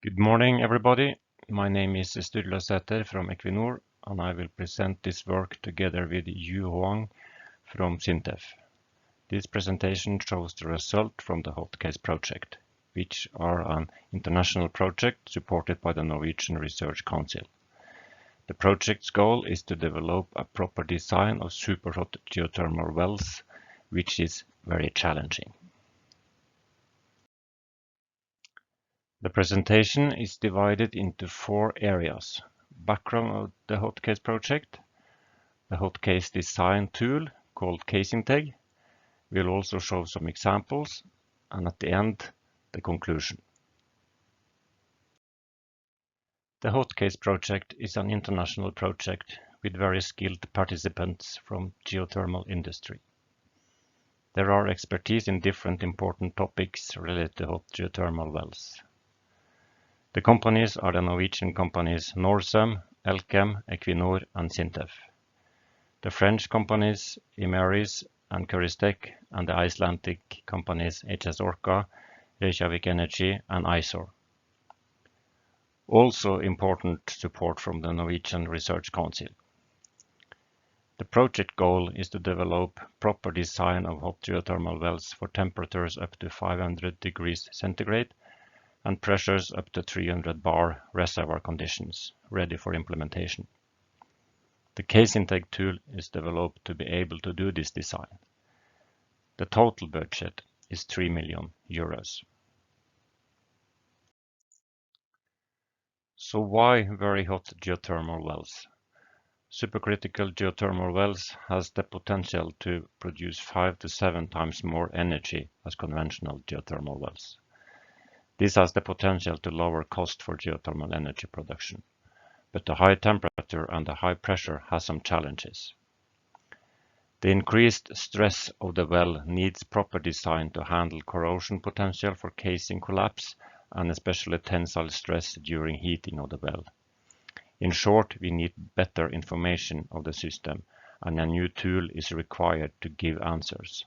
Good morning, everybody. My name is Sæther from Equinor, and I will present this work together with Hoang from SINTEF. This presentation shows the result from the hot case project, which are an international project supported by the Norwegian Research Council. The project's goal is to develop a proper design of superhot geothermal wells, which is very challenging. The presentation is divided into 4 areas: background of the hot case project, the hot case design tool called SINTEF. We'll also show some examples, and at the end, the conclusion. The hot case project is an international project with very skilled participants from geothermal industry. There are expertise in different important topics related to hot geothermal wells. The companies are the Norwegian companies Norcem, Elkem, Equinor, and SINTEF. The French companies Imerys and Curistec, and the Icelandic companies HS Orca, Reykjavik Energy, and ISOR. Also important support from the Norwegian Research Council. The project goal is to develop proper design of hot geothermal wells for temperatures up to 500 degrees centigrade and pressures up to 300 bar reservoir conditions, ready for implementation. The SINTEF tool is developed to be able to do this design. The total budget is 3 million euros. So why very hot geothermal wells? Supercritical geothermal wells has the potential to produce 5 to 7 times more energy as conventional geothermal wells. This has the potential to lower cost for geothermal energy production, but the high temperature and the high pressure has some challenges. The increased stress of the well needs proper design to handle corrosion potential for casing collapse and especially tensile stress during heating of the well. In short, we need better information of the system, and a new tool is required to give answers.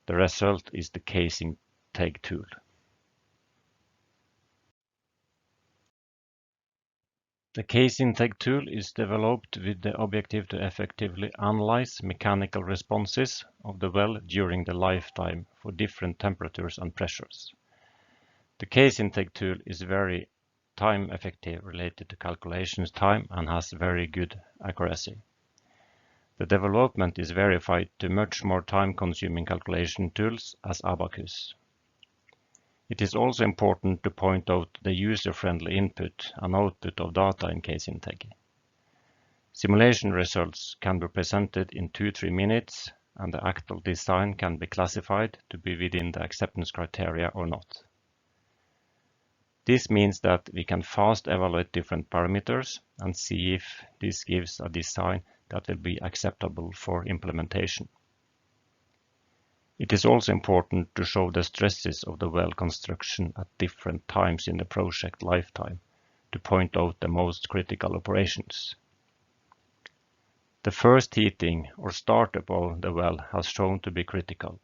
The result is the SINTEF tool. The SINTEF tool is developed with the objective to effectively analyze mechanical responses of the well during the lifetime for different temperatures and pressures. The SINTEF tool is very time effective related to calculations time and has very good accuracy. The development is verified to much more time-consuming calculation tools as Abacus. It is also important to point out the user-friendly input and output of data in SINTEF. Simulation results can be presented in 2-3 minutes, and the actual design can be classified to be within the acceptance criteria or not. This means that we can fast evaluate different parameters and see if this gives a design that will be acceptable for implementation. It is also important to show the stresses of the well construction at different times in the project lifetime to point out the most critical operations. The first heating or startup of the well has shown to be critical.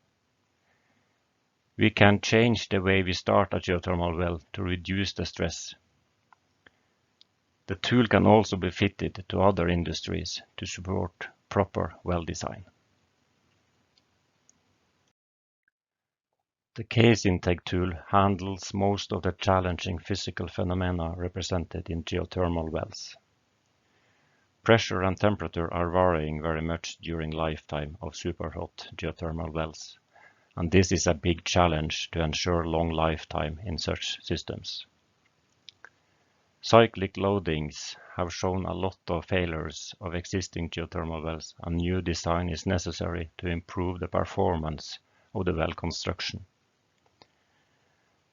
We can change the way we start a geothermal well to reduce the stress. The tool can also be fitted to other industries to support proper well design. The SINTEF tool handles most of the challenging physical phenomena represented in geothermal wells. Pressure and temperature are varying very much during lifetime of superhot geothermal wells, and this is a big challenge to ensure long lifetime in such systems. Cyclic loadings have shown a lot of failures of existing geothermal wells, and new design is necessary to improve the performance of the well construction.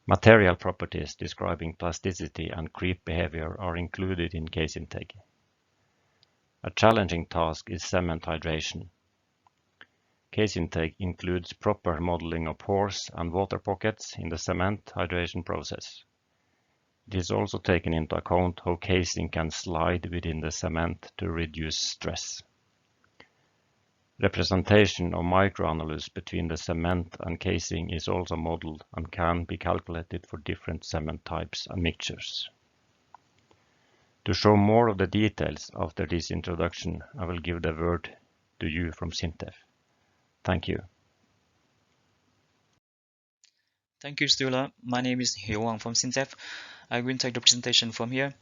Material properties describing plasticity and creep behavior are included in SINTEF. A challenging task is cement hydration. SINTEF includes proper modeling of pores and water pockets in the cement hydration process. It is also taken into account how casing can slide within the cement to reduce stress. Representation of microannulus between the cement and casing is also modeled and can be calculated for different cement types and mixtures. To show more of the details after this introduction, I will give the word to you from SINTEF. Thank you. Thank you, Sturla. My name is Hoang from SINTEF. I will take the presentation from here.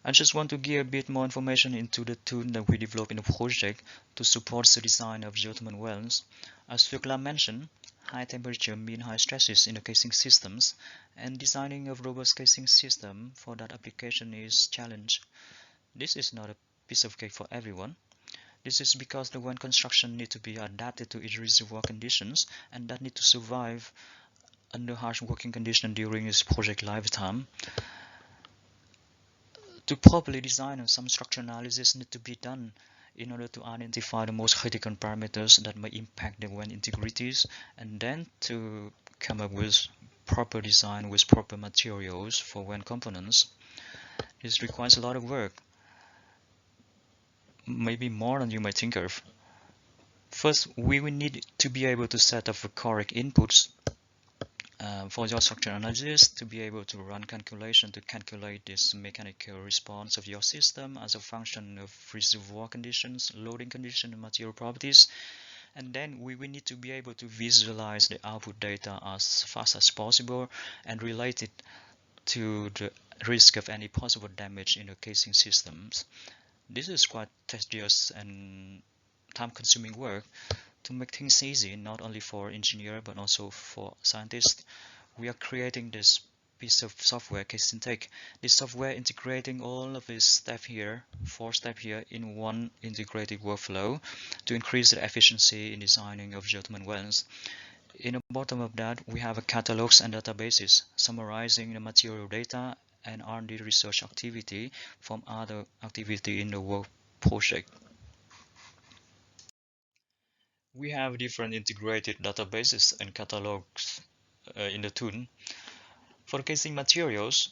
I just want to give a bit more information into the tool that we developed in the project to support the design of geothermal wells. As Sturla mentioned, high temperature mean high stresses in the casing systems, and designing a robust casing system for that application is challenge. This is not a piece of cake for everyone. This is because the well construction need to be adapted to its reservoir conditions and that need to survive under harsh working conditions during its project lifetime. To properly design, some structure analysis need to be done in order to identify the most critical parameters that may impact the well integrities, and then to come up with proper design with proper materials for well components. This requires a lot of work, maybe more than you might think of. First, we will need to be able to set up the correct inputs for your structure analysis to be able to run calculation to calculate this mechanical response of your system as a function of reservoir conditions, loading conditions, and material properties. And then we will need to be able to visualize the output data as fast as possible and relate it to the risk of any possible damage in the casing systems. This is quite tedious and time-consuming work. To make things easy, not only for engineers but also for scientists, we are creating this piece of software, CaseIntake. This software integrating all of these steps here, 4 steps here, in one integrated workflow to increase the efficiency in designing of geothermal wells. In the bottom of that, we have a catalogs and databases summarizing the material data and R&D research activity from other activity in the work project. We have different integrated databases and catalogs in the tool. For casing materials,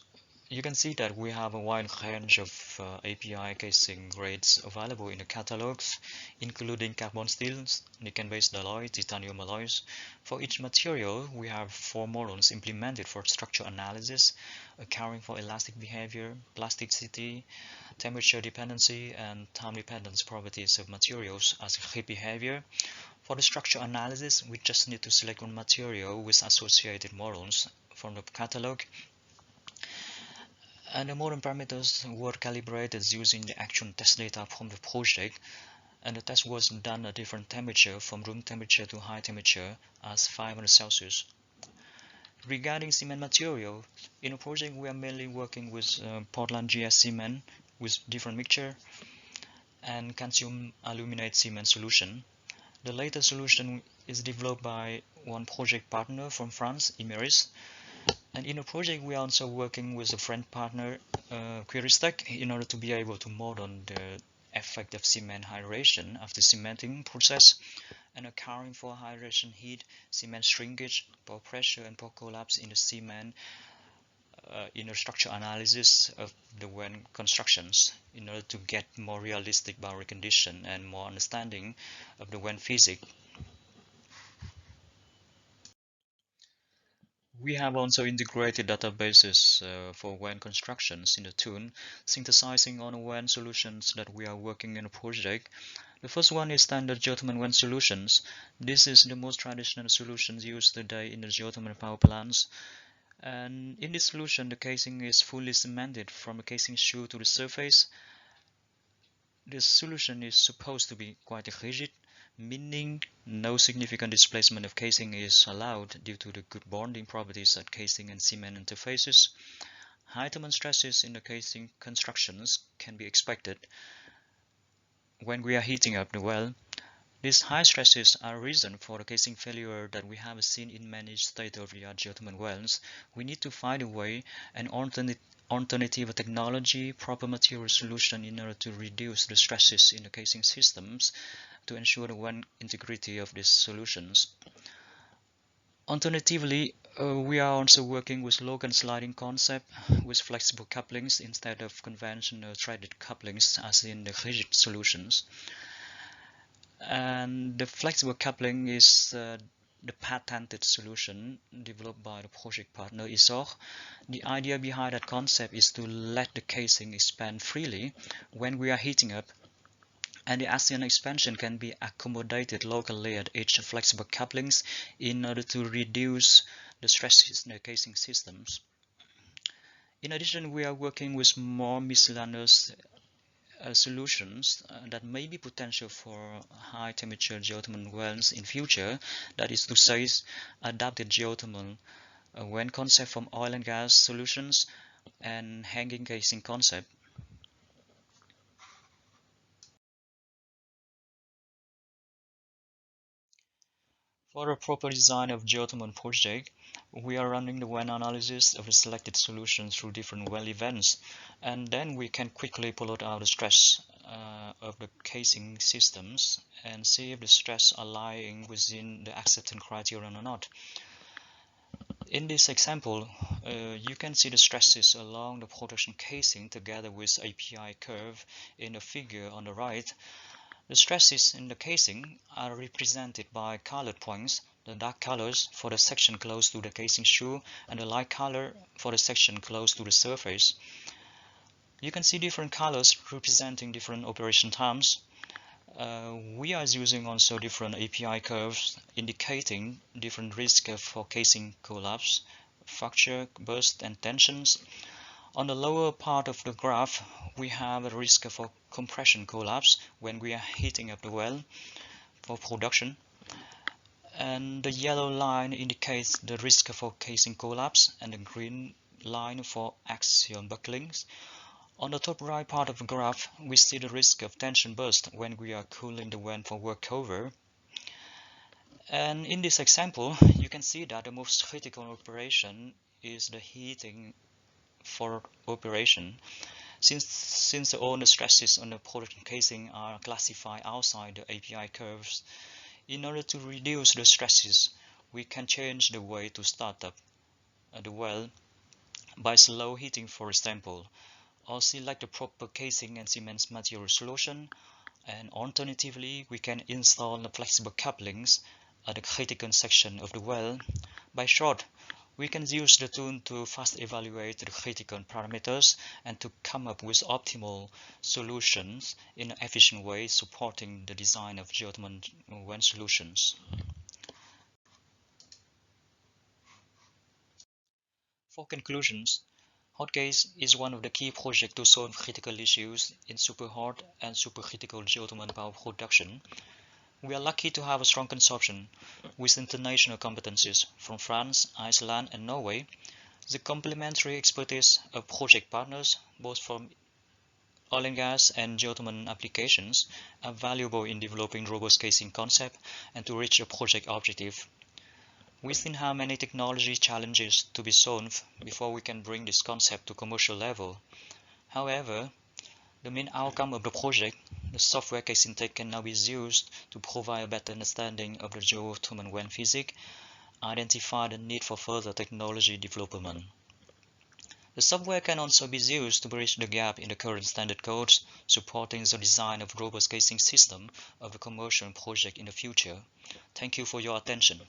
you can see that we have a wide range of API casing grades available in the catalogs, including carbon steels, nickel-based alloy, titanium alloys. For each material, we have 4 models implemented for structure analysis, accounting for elastic behavior, plasticity, temperature dependency, and time dependence properties of materials as heat behavior. For the structure analysis, we just need to select one material with associated models from the catalog. And the model parameters were calibrated using the actual test data from the project, and the test was done at different temperature from room temperature to high temperature as 500 Celsius. Regarding cement material, in the project we are mainly working with Portland GS cement with different mixture and calcium aluminate cement solution. The later solution is developed by one project partner from France, Imeris. And in the project, we are also working with a French partner, Quiristec, in order to be able to model the effect of cement hydration after cementing process and accounting for hydration heat, cement shrinkage, pore pressure, and pore collapse in the cement in the structure analysis of the well constructions in order to get more realistic boundary condition and more understanding of the well physics. We have also integrated databases for WAN constructions in the tool, synthesizing on WAN solutions that we are working in a project. The first one is standard geothermal WAN solutions. This is the most traditional solutions used today in the geothermal power plants. And in this solution, the casing is fully cemented from the casing shoe to the surface. This solution is supposed to be quite rigid, meaning no significant displacement of casing is allowed due to the good bonding properties at casing and cement interfaces. High thermal stresses in the casing constructions can be expected when we are heating up the well. These high stresses are a reason for the casing failure that we have seen in many state-of-the-art geothermal wells. We need to find a way, an alternative technology, proper material solution in order to reduce the stresses in the casing systems to ensure the well integrity of these solutions. Alternatively, we are also working with local sliding concept with flexible couplings instead of conventional threaded couplings as in the rigid solutions. And the flexible coupling is the patented solution developed by the project partner Isor. The idea behind that concept is to let the casing expand freely when we are heating up, and the ASEAN expansion can be accommodated locally at each flexible couplings in order to reduce the stresses in the casing systems. In addition, we are working with more miscellaneous solutions that may be potential for high temperature geothermal wells in future, that is to say adapted geothermal when concept from oil and gas solutions and hanging casing concept. For a proper design of geothermal project, we are running the well analysis of the selected solutions through different well events, and then we can quickly plot out the stress of the casing systems and see if the stress are lying within the acceptance criterion or not. In this example, you can see the stresses along the production casing together with API curve in the figure on the right. The stresses in the casing are represented by colored points, the dark colors for the section close to the casing shoe and the light color for the section close to the surface. You can see different colors representing different operation times. We are using also different API curves indicating different risk for casing collapse, fracture, burst and tensions. On the lower part of the graph, we have a risk for compression collapse when we are heating up the well for production. And the yellow line indicates the risk for casing collapse and the green line for axial bucklings. On the top right part of the graph, we see the risk of tension burst when we are cooling the well for workover. And in this example, you can see that the most critical operation is the heating for operation. Since all the stresses on the production casing are classified outside the API curves, in order to reduce the stresses, we can change the way to start up the well by slow heating, for example, or select the proper casing and cement material solution, and alternatively we can install the flexible couplings at the critical section of the well. By short, we can use the tool to fast evaluate the critical parameters and to come up with optimal solutions in an efficient way, supporting the design of geothermal well solutions. For conclusions, hot gas is one of the key projects to solve critical issues in superhot and supercritical geothermal power production. We are lucky to have a strong consortium with international competencies from France, Iceland and Norway. The complementary expertise of project partners, both from oil and gas and geothermal applications, are valuable in developing robust casing concept and to reach a project objective. We still have many technology challenges to be solved before we can bring this concept to commercial level. However, the main outcome of the project, the software casing tech, can now be used to provide a better understanding of the geothermal well physics, identify the need for further technology development. The software can also be used to bridge the gap in the current standard codes, supporting the design of robust casing system of a commercial project in the future. Thank you for your attention.